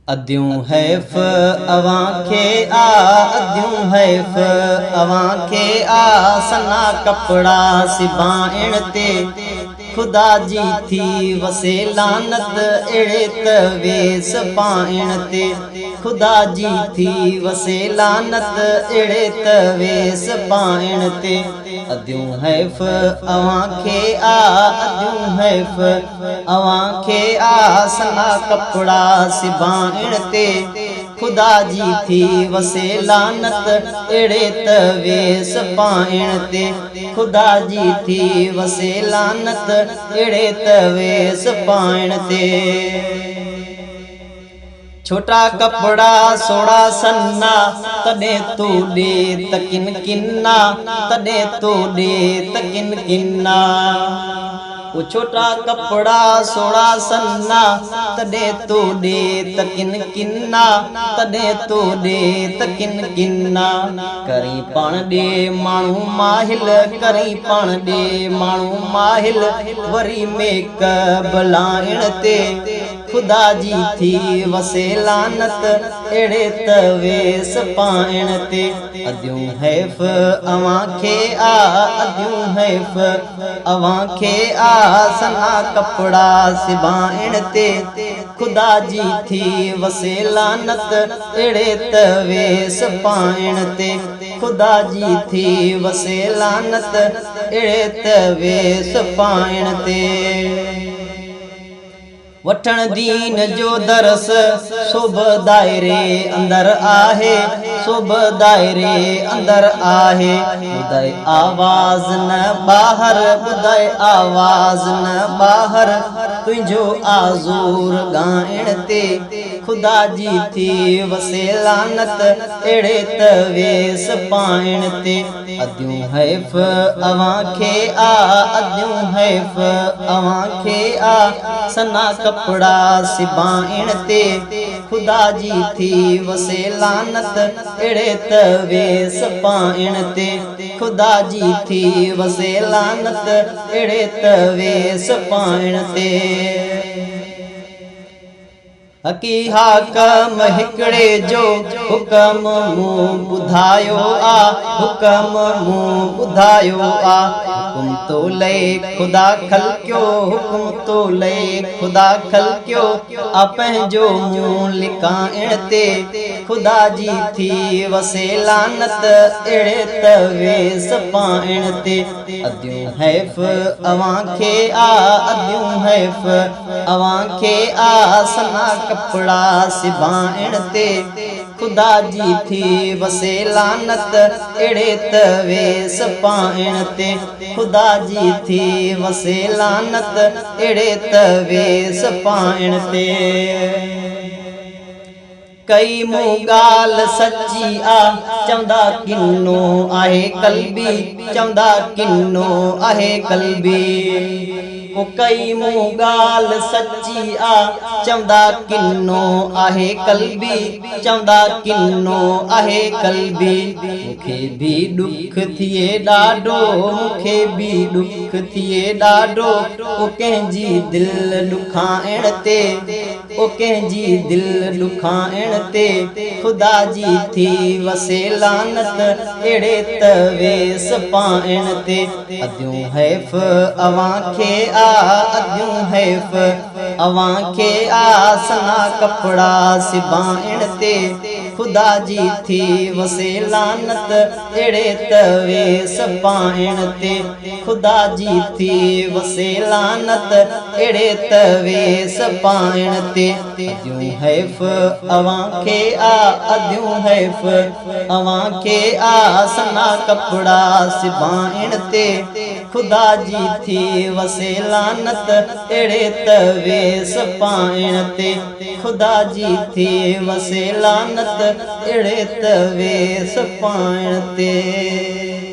अद्यूं half अवांखे आ, अद्यूं half अवांखे आ, सना कपड़ा सिबाइण ते खुदा जी थी वसे लानत एड़े त वेस पाइण ते। खुदा जी थी वसे लानत एड़े त वेस पाइण ते। अद्यूं हैफ अवांखे आ, अद्यूं हैफ अवांखे आ, सना कपड़ा सिबाइण ते खुदा जी थी वसे लानत एड़े त वेस पाइण ते। खुदा जी थी वसे लानत एड़े त वेस पाइण ते। छोटा कपड़ा सोड़ा सन्ना तॾे तू ॾे त किन किन्ना, तॾे तू ॾे त किन किन्ना। वो छोटा कपड़ा सोड़ा सन्ना तॾे तू ॾे त किन किन्ना, तॾे तू ॾे त किन किन्ना। करी पाण ॾे माण्हू माहिल, करी पाण ॾे माण्हू माहिल, वरी मेकअप लाइण ते खुदा जी थी वसे लानत एड़े त वेस पाइण ते। अद्यूं हैफ अवांखे आ, अद्यूं हैफ अवांखे आ, सना कपड़ा सिबाइण ते खुदा जी थी वसे लानत एड़े त वेस पाइण ते। खुदा जी थी वसे लानत एड़े त वेस पाइण ते। वठण दीन जो दरस सुब दायरे अंदर आहे, सुब दायरे अंदर आहे। ॿुधाए आवाज़ न ॿाहिर, ॿुधाए आवाज़ न ॿाहिर, तुंहिंजो आज़ूर ॻाइण ते खुदा जी थी वसे लानत एड़े त वेस पाइण ते। अद्यूं हैफ अवांखे आ, अद्यूं हैफ अवांखे आ, सना कपड़ा सिबाइण ते खुदा जी थी वसे लानत एड़े त वेस पाइण ते। खुदा जी थी वसे लानत एड़े त वेस पाइण ते। हकी हाकम हिकड़े जो हुकम मूं ॿुधायो आ, हुकम मूं ॿुधायो आ। हुकुम तो ले खुदा खलकियो, हुकुम तो ले खुदा खलकियो, आ पंहिंजो मुंहुं लिकाइण ते खुदा जी थी वसे लानत एड़े त वेस पाइण ते। अद्यूं हैफ अवांखे आ, अद्यूं हैफ अवांखे आ, सना कपड़ा सिबाइण ते खुदा जी थी वसे लानत एड़े त वेस पाइण ते। खुदा जी थी वसे लानत एड़े त वेस पाइण ते। कई मूं ॻाल्हि सची आ, चवंदा किनो आहे कल्बी, चवंदा किनो आहे कल्बी। ओ कई मूं ॻाल्हि सची आ, चवंदा किनो आहे कल्बी, चवंदा किनो आहे कल्बी। मूंखे भी ॾुख थिए ॾाढो, मूंखे भी ॾुख थिए ॾाढो, ओ कंहिंजी दिल ॾुखाइण ते, ओ कंहिंजी दिल ॾुखाइण ते खुदा जी थी वसे लानत एड़े त वेस पाइण ते। अद्यूं हैफ अवांखे आ, अद्यूं हैफ अवांखे आ, सना कपड़ा सिबाइण ते खुदा जी थी वसे लानत एड़े त वेस पाइण ते। खुदा जी थी वसे लानत एड़े त वेस पाइण ते। अद्यूं हैफ अवांखे आ, अद्यूं हैफ अवांखे आ, सना कपड़ा सिबाइण ते खुदा जी थी वसे लानत एड़े त वेस पाइण ते। खुदा जी थी वसे लानत एड़े त वेस पाइण ते।